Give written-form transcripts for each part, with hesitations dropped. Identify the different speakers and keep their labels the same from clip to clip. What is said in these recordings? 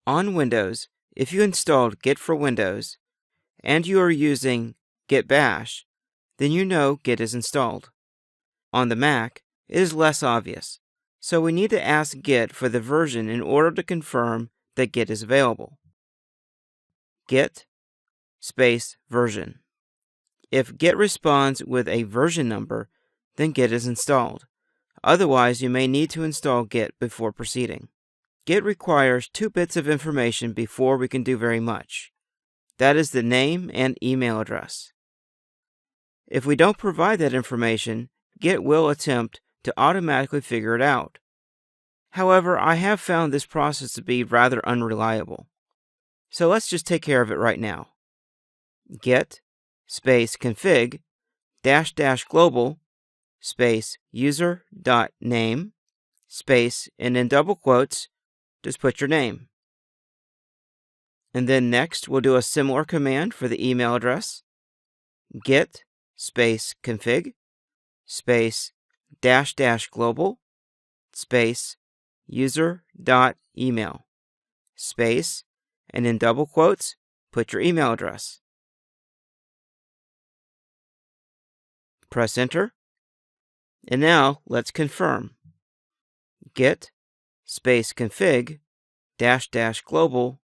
Speaker 1: On Windows, if you installed Git for Windows and you are using Git Bash, then you know Git is installed. On the Mac, it is less obvious, so we need to ask Git for the version in order to confirm that Git is available. Git space version. If Git responds with a version number, then Git is installed. Otherwise, you may need to install Git before proceeding. Git requires 2 bits of information before we can do very much. That is the name and email address. If we don't provide that information, Git will attempt to automatically figure it out. However, I have found this process to be rather unreliable. So let's just take care of it right now. Git space config -- global space user.name space, and in double quotes, just put your name. And then next, we'll do a similar command for the email address. Git space config space -- global space user.email space, and in double quotes, put your email address. Press enter. And now let's confirm. Git space config -- global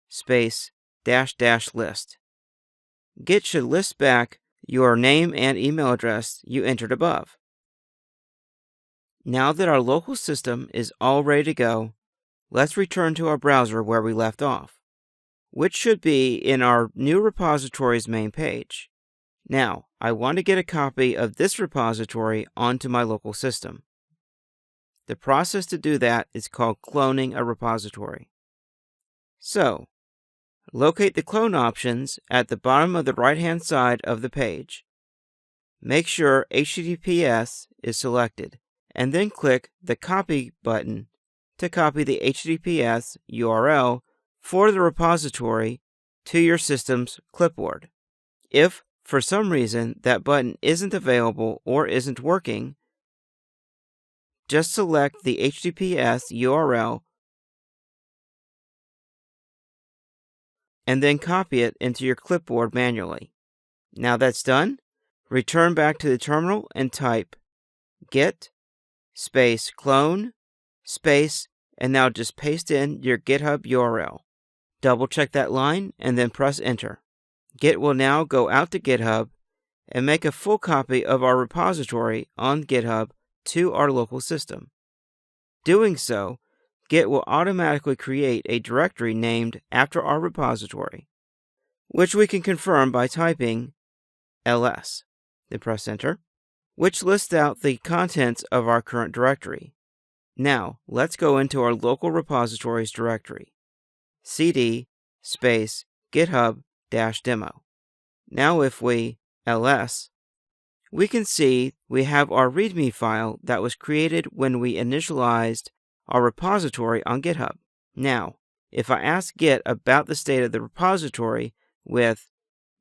Speaker 1: space -- list. Git should list back your name and email address you entered above. Now that our local system is all ready to go, let's return to our browser where we left off, which should be in our new repository's main page. Now, I want to get a copy of this repository onto my local system. The process to do that is called cloning a repository. So, locate the clone options at the bottom of the right-hand side of the page. Make sure HTTPS is selected, and then click the Copy button to copy the HTTPS URL for the repository to your system's clipboard. If, for some reason, that button isn't available or isn't working, just select the HTTPS URL and then copy it into your clipboard manually. Now that's done, return back to the terminal and type git space clone space, and now just paste in your GitHub URL. Double check that line and then press enter. Git will now go out to GitHub and make a full copy of our repository on GitHub to our local system. Doing so, Git will automatically create a directory named after our repository, which we can confirm by typing ls, then press enter, which lists out the contents of our current directory. Now, let's go into our local repositories directory, cd space github-demo. Now if we ls, we can see we have our README file that was created when we initialized our repository on GitHub. Now, if I ask Git about the state of the repository with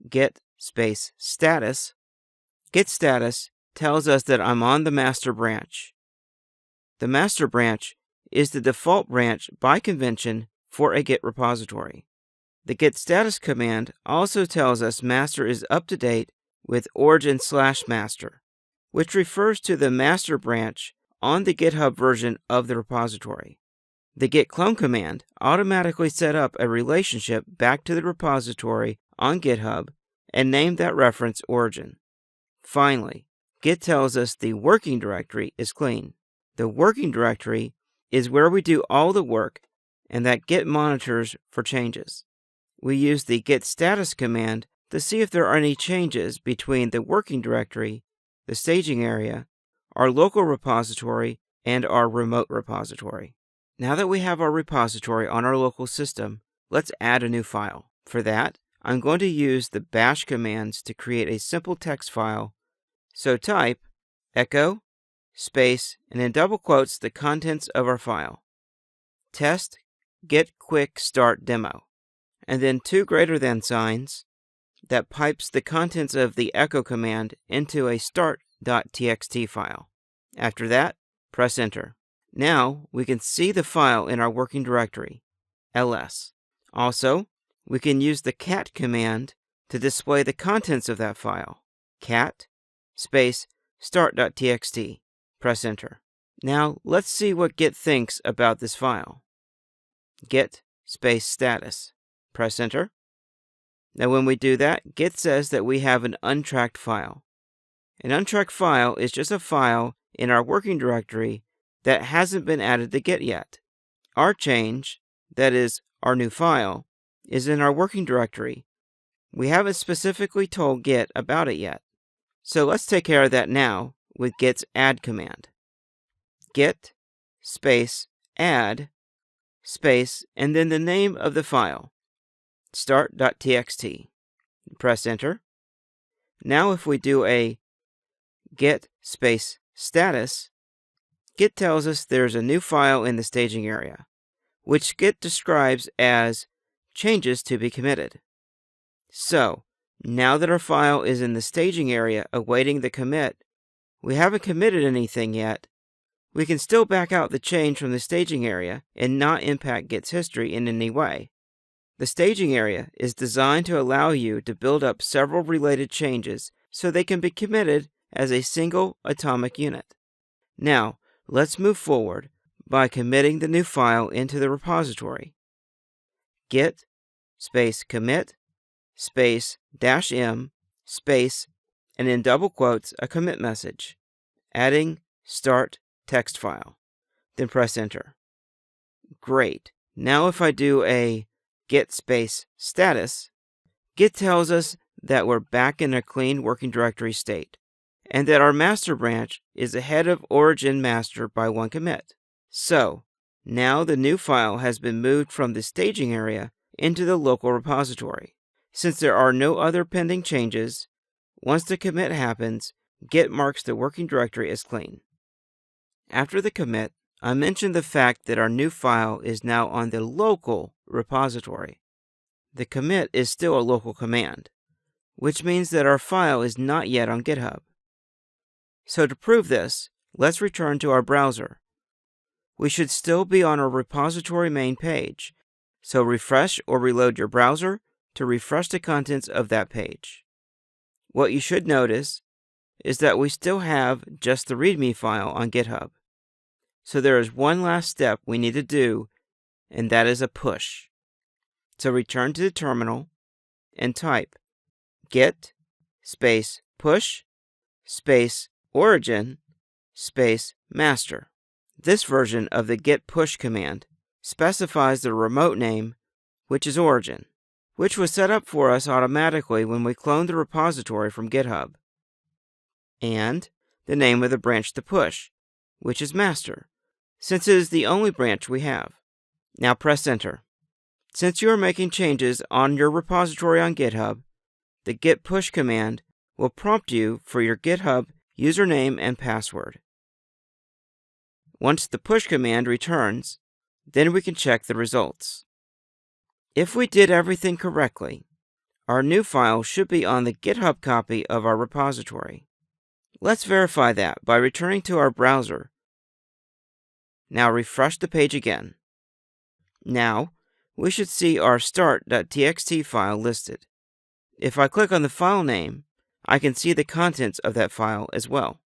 Speaker 1: git space status, git status tells us that I'm on the master branch. The master branch is the default branch by convention for a Git repository. The git status command also tells us master is up to date with origin/master, which refers to the master branch on the GitHub version of the repository. The git clone command automatically set up a relationship back to the repository on GitHub and named that reference origin. Finally, Git tells us the working directory is clean. The working directory is where we do all the work and that Git monitors for changes. We use the git status command to see if there are any changes between the working directory, the staging area, our local repository, and our remote repository. Now that we have our repository on our local system, let's add a new file. For that, I'm going to use the bash commands to create a simple text file. So type echo space and in double quotes the contents of our file. Test git quick start demo. And then 2 greater than signs that pipes the contents of the echo command into a start.txt file. After that, press enter. Now we can see the file in our working directory. ls. Also, we can use the cat command to display the contents of that file. Cat space start.txt. Press enter. Now let's see what Git thinks about this file. Git space status. Press enter. Now when we do that, Git says that we have an untracked file. An untracked file is just a file in our working directory that hasn't been added to Git yet. Our change, that is, our new file, is in our working directory. We haven't specifically told Git about it yet. So let's take care of that now with Git's add command. Git space add space and then the name of the file, start.txt. Press enter. Now if we do a git space status, Git tells us there's a new file in the staging area, which Git describes as changes to be committed. So, now that our file is in the staging area awaiting the commit, we haven't committed anything yet. We can still back out the change from the staging area and not impact Git's history in any way. The staging area is designed to allow you to build up several related changes so they can be committed as a single atomic unit. Now, let's move forward by committing the new file into the repository. Git space commit space -m space and in double quotes a commit message, adding start text file. Then press enter. Great. Now if I do a git space status, Git tells us that we're back in a clean working directory state, and that our master branch is ahead of origin master by one commit. So, now the new file has been moved from the staging area into the local repository. Since there are no other pending changes, once the commit happens, Git marks the working directory as clean. After the commit, I mentioned the fact that our new file is now on the local repository. The commit is still a local command, which means that our file is not yet on GitHub. So to prove this, let's return to our browser. We should still be on our repository main page, so refresh or reload your browser to refresh the contents of that page. What you should notice is that we still have just the README file on GitHub. So there is one last step we need to do, and that is a push. So return to the terminal and type git space push space origin space master. This version of the git push command specifies the remote name, which is origin, which was set up for us automatically when we cloned the repository from GitHub, and the name of the branch to push, which is master, since it is the only branch we have. Now press enter. Since you are making changes on your repository on GitHub, the git push command will prompt you for your GitHub username and password. Once the push command returns, then we can check the results. If we did everything correctly, our new file should be on the GitHub copy of our repository. Let's verify that by returning to our browser. Now refresh the page again. Now, we should see our start.txt file listed. If I click on the file name, I can see the contents of that file as well.